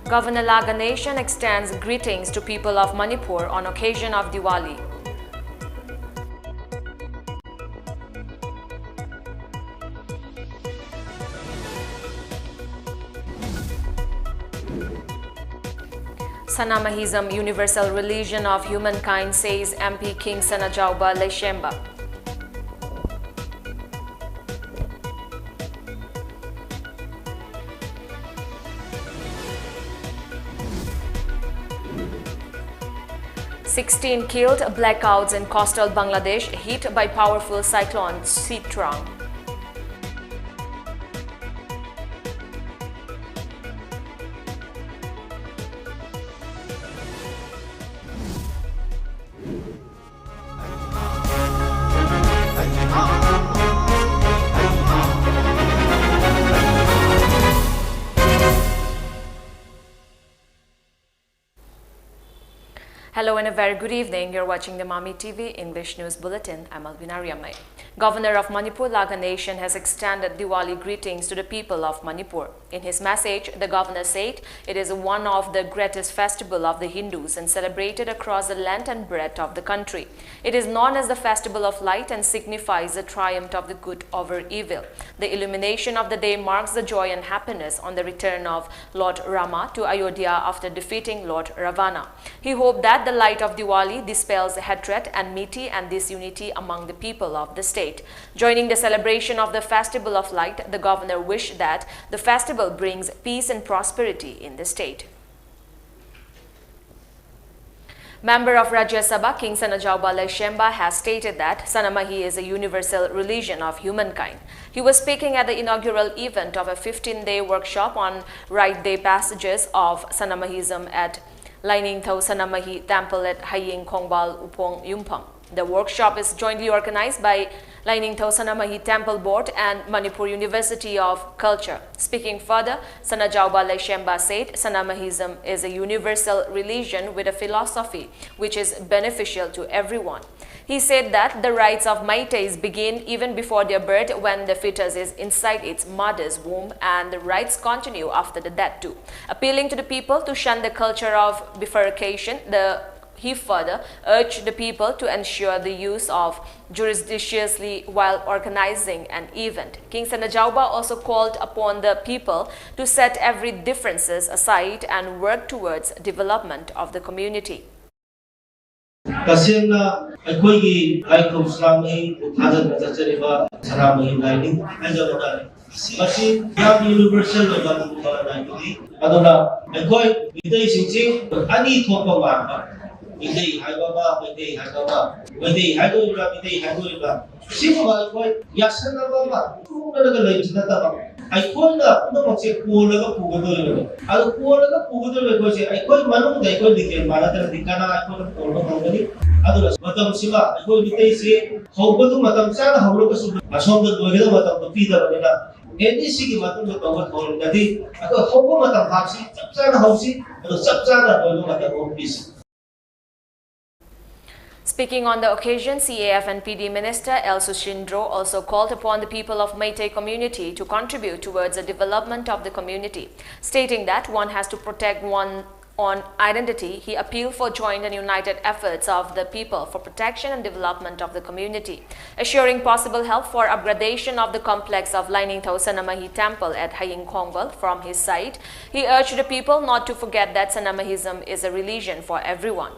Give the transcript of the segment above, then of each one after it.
Governor Laga Nation extends greetings to people of Manipur on occasion of Diwali. Sanamahism, universal religion of humankind, says MP King Sanajauba Leshemba. "16 killed, blackouts in coastal Bangladesh hit by powerful cyclone Citron." Hello and a very good evening. You're watching the MAMI TV English News Bulletin. I'm ALBINA. Governor of Manipur Laga Nation has extended Diwali greetings to the people of Manipur. In his message, the governor said it is one of the greatest festival of the Hindus and celebrated across the length and breadth of the country. It is known as the Festival of Light and signifies the triumph of the good over evil. The illumination of the day marks the joy and happiness on the return of Lord Rama to Ayodhya after defeating Lord Ravana. He hoped that the light of Diwali dispels hatred, enmity and disunity among the people of the state. Joining the celebration of the Festival of Light, the governor wished that the festival brings peace and prosperity in the state. Member of Rajya Sabha King Sanajauba Leshemba has stated that Sanamahi is a universal religion of humankind. He was speaking at the inaugural event of a 15-day workshop on right day passages of Sanamahism at Lining Thau Sanamahi Temple at Haying Kongbal Upong Yumpang. The workshop is jointly organized by Lining Thau Sanamahi Temple Board and Manipur University of Culture. Speaking further, Sanajauba Leshemba said Sanamahism is a universal religion with a philosophy which is beneficial to everyone. He said that the rites of Meiteis begin even before their birth when the fetus is inside its mother's womb, and the rites continue after the death too. Appealing to the people to shun the culture of bifurcation, he further urged the people to ensure the use of judiciously while organizing an event. King Sanajauba also called upon the people to set every differences aside and work towards development of the community. Kasena aikoigi laikom Islami hadan nachariba Sanamahi lining ajabata masi yam universal ba naikudi adona aikoi idai singchi ani thopa ma idai haibaba idai haibaba idai haidoiba idai haidoiba siwa aikoi yasana ba kunaga leibsna ta aikoina punamoche kuolaga pugadoi adu kuolaga pugadoi koise aikoi manung dai koi diken manatara dikana aikoi kolba kongani adula matam sima aikoi bitei se hobadu matam chana hawlo kasu asomda doigeda matam to pida banena eni sigi matam to tawat hol dadi ado hobo matam hapsi chapchana hausi ado chapchana doigo matam hopis. Speaking on the occasion, CAF and PD Minister L. Sushindro also called upon the people of Meitei community to contribute towards the development of the community. Stating that one has to protect one's own identity, he appealed for joint and united efforts of the people for protection and development of the community. Assuring possible help for upgradation of the complex of Lining Thau Sanamahi Temple at Haying Kongbal from his side, he urged the people not to forget that Sanamahism is a religion for everyone.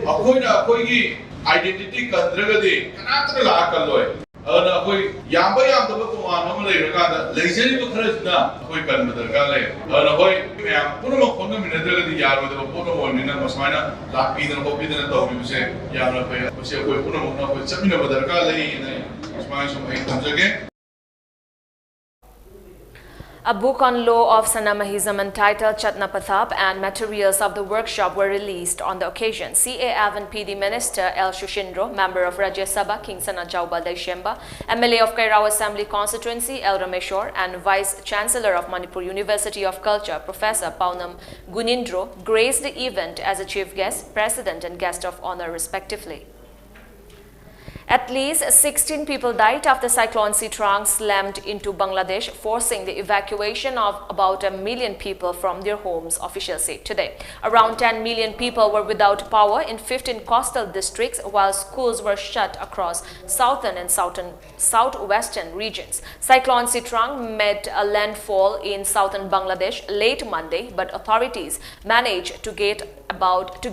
Akoigi identity kadragadi kanatra la kaloi ana koi yamba yamba ko anu malai rakada leisure to kharajna koi kan madarga le ana koi me puno mo khonga minadragadi yaro de puno mo nina masmaina la pidana ko pidana to bi se yamra pe se koi puno mo na koi chamina madarga le ne masmaina so mai tamjage. A book on law of Sanamahism entitled Chatnapathap and materials of the workshop were released on the occasion. CAF and PD Minister L. Sushindro, member of Rajya Sabha King Sanajauba Leshemba, MLA of Kairao Assembly Constituency L. Rameshwar, and Vice Chancellor of Manipur University of Culture Professor Paunam Gunindro graced the event as a chief guest, president and guest of honor respectively. At least 16 people died after Cyclone Citron slammed into Bangladesh, forcing the evacuation of about 1 million people from their homes, officials say today. Around 10 million people were without power in 15 coastal districts, while schools were shut across southern and southwestern regions. Cyclone Citron made a landfall in southern Bangladesh late Monday, but authorities managed to get about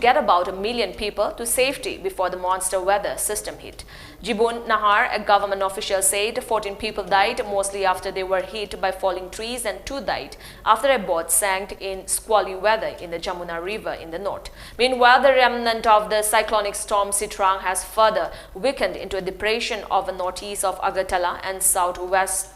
1 million people to safety before the monster weather system hit. Jibun Nahar, a government official, said 14 people died, mostly after they were hit by falling trees, and 2 died after a boat sank in squally weather in the Jamuna River in the north. Meanwhile, the remnant of the cyclonic storm Citron has further weakened into a depression of northeast of Agartala and southwest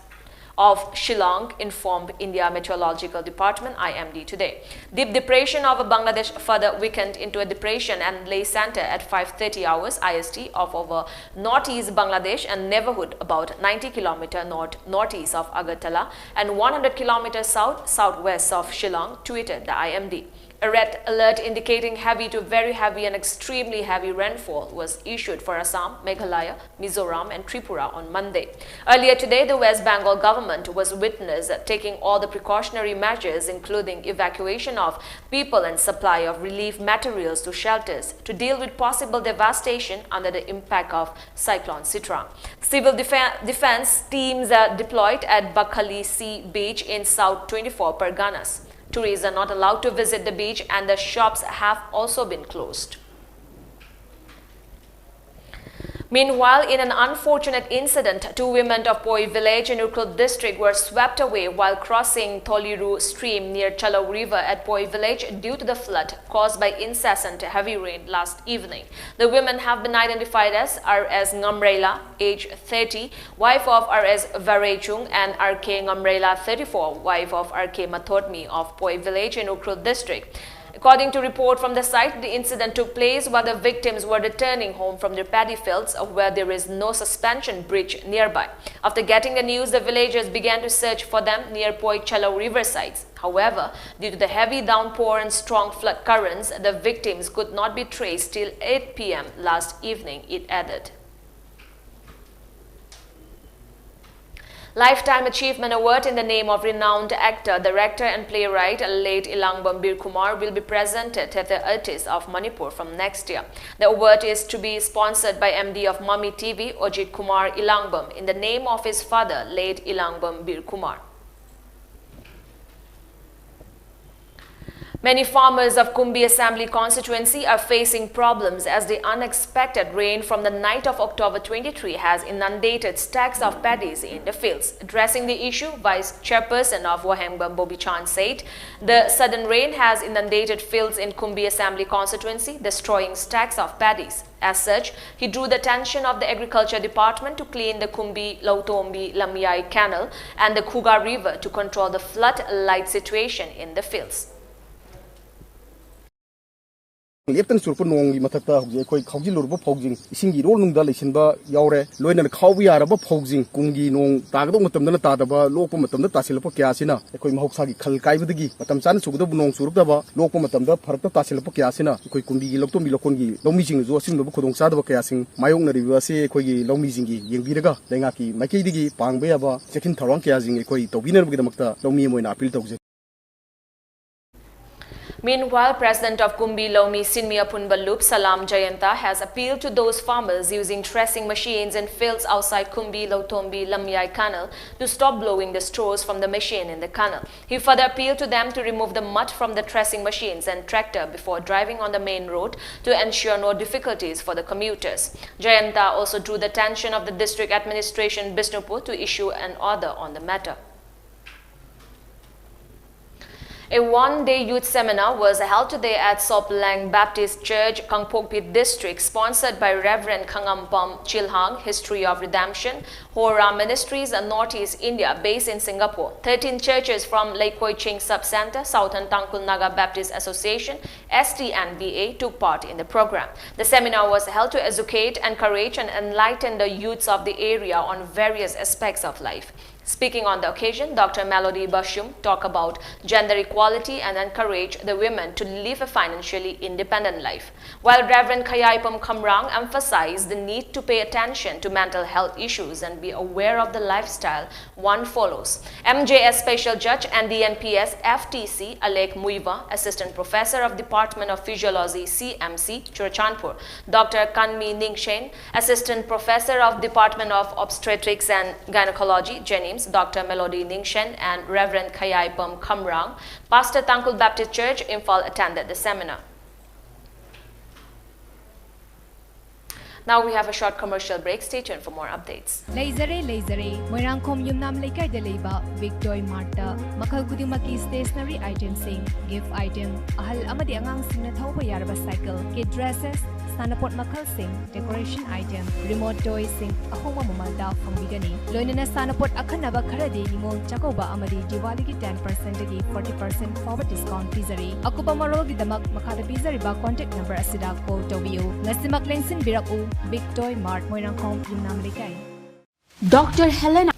of Shillong, informed India Meteorological Department IMD today. Deep depression of Bangladesh further weakened into a depression and lay center at 5:30 hours IST of over northeast Bangladesh and neighborhood about 90 km northeast of Agartala and 100 km southwest of Shillong, tweeted the IMD. A red alert indicating heavy to very heavy and extremely heavy rainfall was issued for Assam, Meghalaya, Mizoram and Tripura on Monday. Earlier today, the West Bengal government was witnessed taking all the precautionary measures, including evacuation of people and supply of relief materials to shelters to deal with possible devastation under the impact of Cyclone Citron. Civil defense teams are deployed at Bakhali Sea Beach in South 24 Parganas. Tourists are not allowed to visit the beach and the shops have also been closed. Meanwhile, in an unfortunate incident, 2 women of Poi village in Urkut district were swept away while crossing Toliru stream near Chalo River at Poi village due to the flood caused by incessant heavy rain last evening. The women have been identified as R.S. Ngamrela, age 30, wife of R.S. Varechung, and R.K. Ngamrela, 34, wife of R.K. Mathotmi of Poi village in Urkut district. According to report from the site, the incident took place while the victims were returning home from their paddy fields where there is no suspension bridge nearby. After getting the news, the villagers began to search for them near Poi Chalo river sites. However, due to the heavy downpour and strong flood currents, the victims could not be traced till 8 p.m. last evening, it added. Lifetime Achievement Award in the name of renowned actor, director and playwright late Ilangbam Bir Kumar will be presented at the Artists of Manipur from next year. The award is to be sponsored by MD of MAMI TV, Ojit Kumar Ilangbam, in the name of his father, late Ilangbam Bir Kumar. Many farmers of Kumbi Assembly constituency are facing problems as the unexpected rain from the night of October 23 has inundated stacks of paddies in the fields. Addressing the issue, Vice Chairperson of Wahengbam Bobichan said the sudden rain has inundated fields in Kumbi Assembly constituency, destroying stacks of paddies. As such, he drew the attention of the Agriculture Department to clean the Kumbi Lautombi Lamyai Canal and the Khuga River to control the flood-like situation in the fields. Leptan surpa nongi mathakta hojje koi khawji lorba phogjing isingi rol nungda leisinba yaure loina khawbi yaraba phogjing kungi nong tagdo matamda tadaba lokpa matamda tasilpa kya sina koi mahoksa gi khal kaibadagi matam chan sugda nong surukdaba lokpa matamda pharakta tasilpa kya sina koi kumbi gi loktom bi lokon gi lawmi jing jo asim lob khodong sadaba kya sing mayong na riwa se koi gi lawmi jing gi yengbiraga lenga ki maikei digi pangbe aba chekin tharang kya jing koi tobiner bi damakta lawmi moina appeal tawje. Meanwhile, President of Kumbi Lomi Sinmia Punbalup Salam Jayanta has appealed to those farmers using threshing machines in fields outside Kumbi Lautombi Lamyai Canal to stop blowing the straws from the machine in the canal. He further appealed to them to remove the mud from the threshing machines and tractor before driving on the main road to ensure no difficulties for the commuters. Jayanta also drew the attention of the district administration Bishnupur to issue an order on the matter. A one-day youth seminar was held today at Soplang Baptist Church, Kangpokpi District, sponsored by Reverend Khangampam Chilhang, History of Redemption, Hora Ministries, and Northeast India, based in Singapore. 13 churches from Lake Koi Ching Sub-Center, Southern Tangkul Naga Baptist Association, ST and BA took part in the program. The seminar was held to educate, encourage, and enlighten the youths of the area on various aspects of life. Speaking on the occasion, Dr. Melody Bashum talked about gender equality and encouraged the women to live a financially independent life, while Reverend Khayaipam Khamrang emphasized the need to pay attention to mental health issues and be aware of the lifestyle one follows. MJS Special Judge and DNPS FTC Alek Muiva, Assistant Professor of Department of Physiology CMC, Churachandpur, Dr. Kanmi Ningshen, Assistant Professor of Department of Obstetrics and Gynecology, Jennings, Dr. Melody Ningshen and Reverend Khayaipam Khamrang, Pastor Tangkul Baptist Church, Imphal attended the seminar. Now we have a short commercial break. Stay tuned for more updates. Laser, Moirangkom Yumnam Lekay Deleba, Victoy Marta, Makal Kudimaki stationery items, gift item, Ahal Amadi Angang Sinathoba Yaraba cycle, kid dresses, Sanapot Makal Sing, decoration item, remote toys sing, Ahoma Mamada from Bigani, Loinana Sanapot Akanaba Karadi, Nimol Chakoba Amadi, Diwali 10% 40% forward discount pizzari, Akuba Maro Vidamak Makada Pizzari ba contact number Asida ko Tobio, Nasimak Lensin Biraku, Big Toy Mart Moirangkom Yumnam Lekay. Dr. Helena.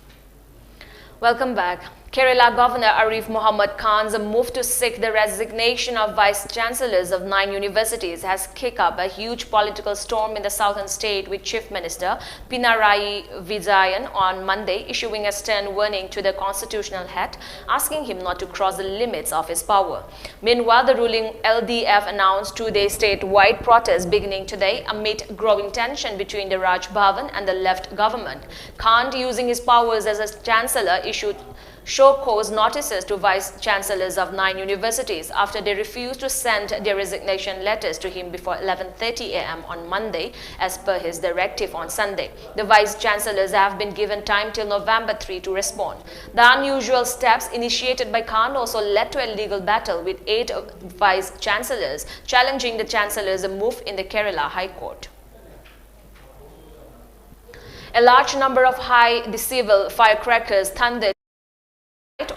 Welcome back. Kerala Governor Arif Muhammad Khan's move to seek the resignation of vice-chancellors of 9 universities has kicked up a huge political storm in the southern state, with Chief Minister Pinarayi Vijayan on Monday issuing a stern warning to the constitutional head, asking him not to cross the limits of his power. Meanwhile, the ruling LDF announced 2-day statewide protests beginning today amid growing tension between the Raj Bhavan and the left government. Khan, using his powers as a chancellor, issued show cause notices to vice-chancellors of 9 universities after they refused to send their resignation letters to him before 11:30 a.m. on Monday, as per his directive on Sunday. The vice-chancellors have been given time till November 3 to respond. The unusual steps initiated by Khan also led to a legal battle with 8 vice-chancellors challenging the chancellor's move in the Kerala High Court. A large number of high decibel firecrackers thundered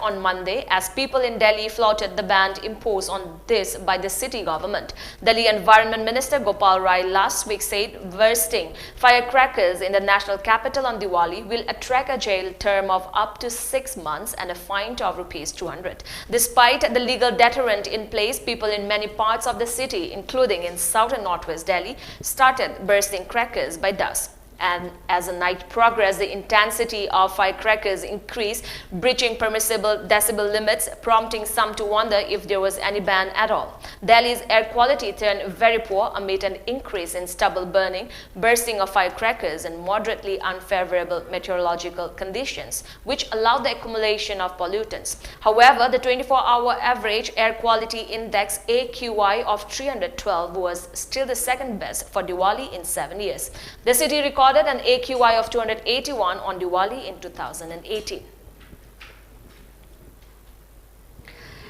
on Monday as people in Delhi flouted the ban imposed on this by the city government. Delhi Environment Minister Gopal Rai last week said bursting firecrackers in the national capital on Diwali will attract a jail term of up to 6 months and a fine of ₹200. Despite the legal deterrent in place, people in many parts of the city, including in south and northwest Delhi, started bursting crackers by dusk. And as the night progressed, the intensity of firecrackers increased, breaching permissible decibel limits, prompting some to wonder if there was any ban at all. Delhi's air quality turned very poor amid an increase in stubble burning, bursting of firecrackers, and moderately unfavorable meteorological conditions, which allowed the accumulation of pollutants. However, the 24-hour average air quality index AQI of 312 was still the second best for Diwali in 7 years. The city recorded an AQI of 281 on Diwali in 2018.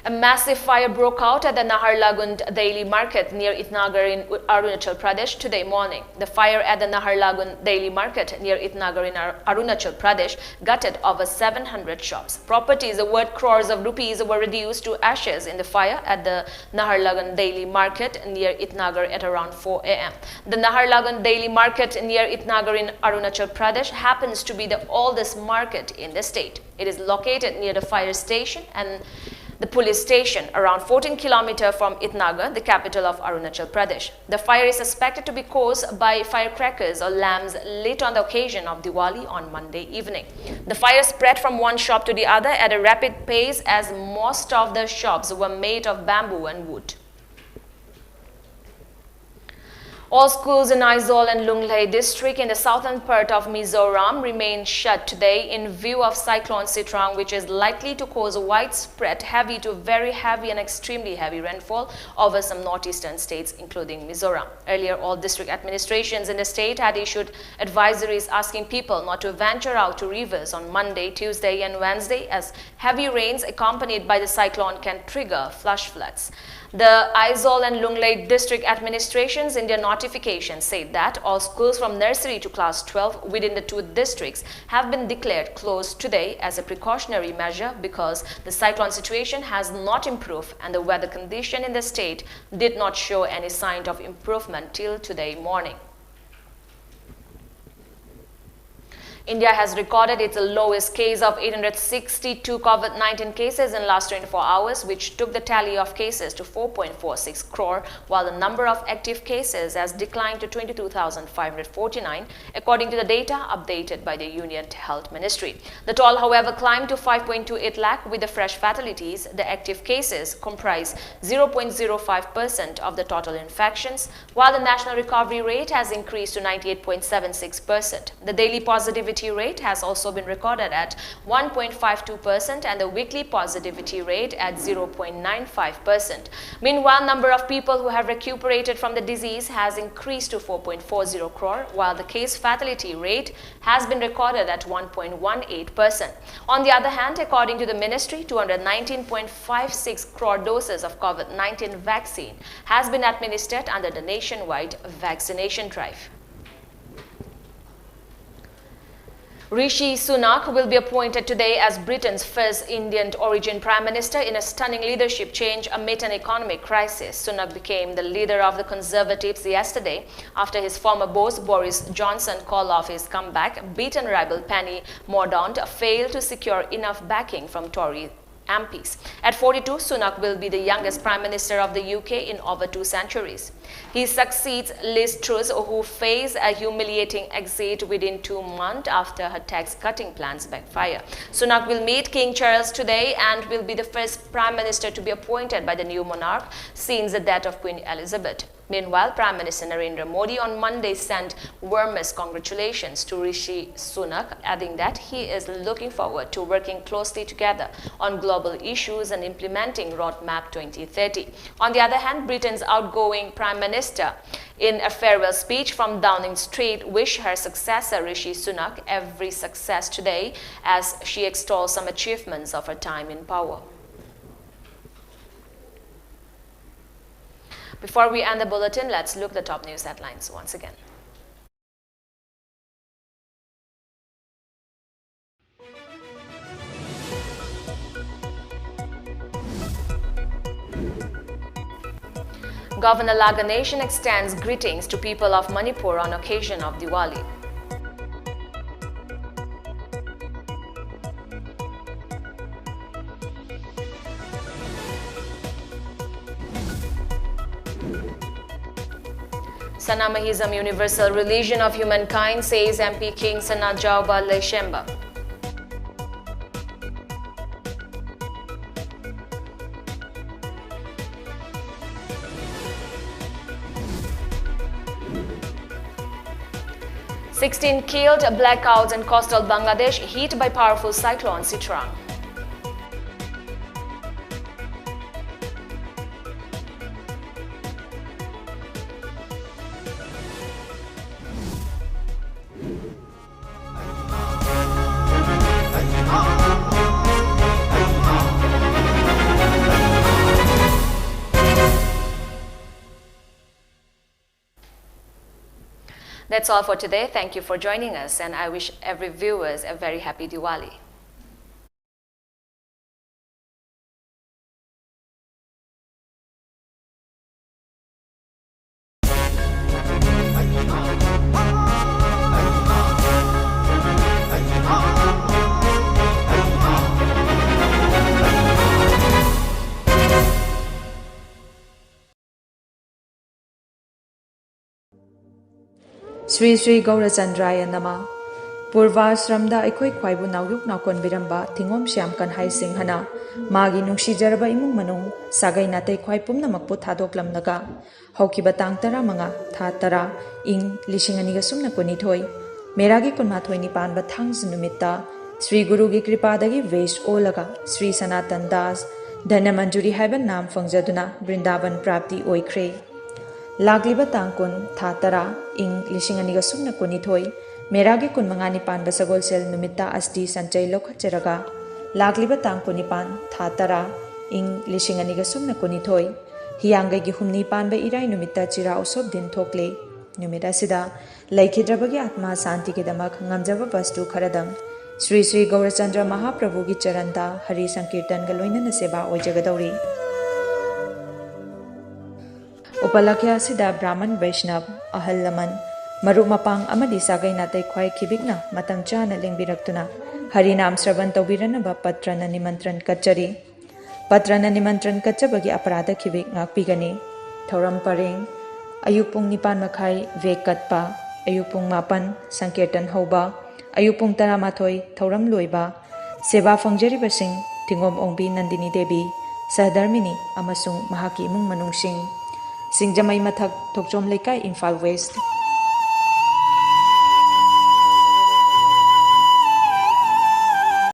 A massive fire broke out at the Naharlagan Daily Market near Itnagar in Arunachal Pradesh today morning. The fire at the Naharlagan Daily Market near Itnagar in Arunachal Pradesh gutted over 700 shops. Properties worth crores of rupees were reduced to ashes in the fire at the Naharlagan Daily Market near Itnagar at around 4 a.m. The Naharlagan Daily Market near Itnagar in Arunachal Pradesh happens to be the oldest market in the state. It is located near the fire station and the police station, around 14 kilometers from Itnagar, the capital of Arunachal Pradesh. The fire is suspected to be caused by firecrackers or lamps lit on the occasion of Diwali on Monday evening. The fire spread from one shop to the other at a rapid pace as most of the shops were made of bamboo and wood. All schools in Aizawl and Lunglei district in the southern part of Mizoram remain shut today in view of Cyclone Citron, which is likely to cause widespread heavy to very heavy and extremely heavy rainfall over some northeastern states, including Mizoram. Earlier, all district administrations in the state had issued advisories asking people not to venture out to rivers on Monday, Tuesday and Wednesday, as heavy rains accompanied by the cyclone can trigger flash floods. The Aizawl and Lunglei district administrations in their notification said that all schools from nursery to class 12 within the 2 districts have been declared closed today as a precautionary measure because the cyclone situation has not improved and the weather condition in the state did not show any sign of improvement till today morning. India has recorded its lowest case of 862 COVID-19 cases in last 24 hours, which took the tally of cases to 4.46 crore, while the number of active cases has declined to 22,549, according to the data updated by the Union Health Ministry. The toll, however, climbed to 5.28 lakh with the fresh fatalities. The active cases comprise 0.05% of the total infections, while the national recovery rate has increased to 98.76%. The daily positivity rate has also been recorded at 1.52% and the weekly positivity rate at 0.95%. Meanwhile, number of people who have recuperated from the disease has increased to 4.40 crore, while the case fatality rate has been recorded at 1.18%. On the other hand, according to the ministry, 219.56 crore doses of COVID-19 vaccine has been administered under the nationwide vaccination drive. Rishi Sunak will be appointed today as Britain's first Indian origin Prime Minister in a stunning leadership change amid an economic crisis. Sunak became the leader of the Conservatives yesterday after his former boss Boris Johnson called off his comeback. Beaten rival Penny Mordaunt failed to secure enough backing from Tory MPs. At 42, Sunak will be the youngest Prime Minister of the UK in over 2 centuries. He succeeds Liz Truss, who faced a humiliating exit within 2 months after her tax-cutting plans backfire. Sunak will meet King Charles today and will be the first Prime Minister to be appointed by the new monarch since the death of Queen Elizabeth. Meanwhile, Prime Minister Narendra Modi on Monday sent warmest congratulations to Rishi Sunak, adding that he is looking forward to working closely together on global issues and implementing Roadmap 2030. On the other hand, Britain's outgoing Prime Minister, in a farewell speech from Downing Street, wished her successor Rishi Sunak every success today as she extols some achievements of her time in power. Before we end the bulletin, let's look at the top news headlines once again. Governor Naharlagan extends greetings to people of Manipur on occasion of Diwali. Sanam is a universal religion of humankind, says MP King Sanam. 16 killed, blackouts in coastal Bangladesh hit by powerful Cyclone Citron. That's all for today. Thank you for joining us, and I wish every viewers a very happy Diwali. Sri Sri Gaurachandraya Nama Purvashramda Aikoi Kwaibu Nauyuk Nakon Biramba Tingom Syam Kanhai Singh Hana Magi Nungsi Jaraba Imung Manung Sagai Natay Kwaipum Namakpu Thadoklam Naga Haukiba Tang Tara Manga Tha Tara Ing Lisingani Sumna Kunithoi Meragi Kunmathoi Nipan Bathang Numitta Sri Guru Gi Kripadagi Vesh Olaga Sri Sanatan Das Dhanamanjuri Haiban Nam Fangjaduna Brindaban Prapti Oikre Lagliba Tangkun Tha Tara Ing Lisingani Sumna Kunithoi Meragi kun mangani pan basagol sel numita asdi sanchay lokhacharaga lagliba tangkuni pan thatara ing lisingani ga sumna kunithoi hiyangai gi humni pan ba irai numita chira usob din thokle numita sida laikhidrabagi atma santi ke damak ngamjaba vastu kharadang Sri Sri Gaurachandra Mahaprabhu gi charanda hari sankirtan ga loina na seba oijagadauri Upalakya sida Brahman Vaishnav Ahal Laman Marup mapang amadi sagay natay kway kibigna matang chana lingbirak Harinam Sravan Taubiranaba Patrana Nimantran Kachari Patrana Nimantran Kachabagi Aparada Kibik Ngakpigani Thauram Paring Ayupung Nipan Makai Vekatpa Ayupung Mapan Sankirtan Hoba Ayupung Taramathoy Thauram Loiba Seba Fangjari Basing Tingom Ongbi Nandini Devi Sahdarmini Amasung Mahaki Imung Manungsing Singjamay Mathak Tokjom Lekay Imphal West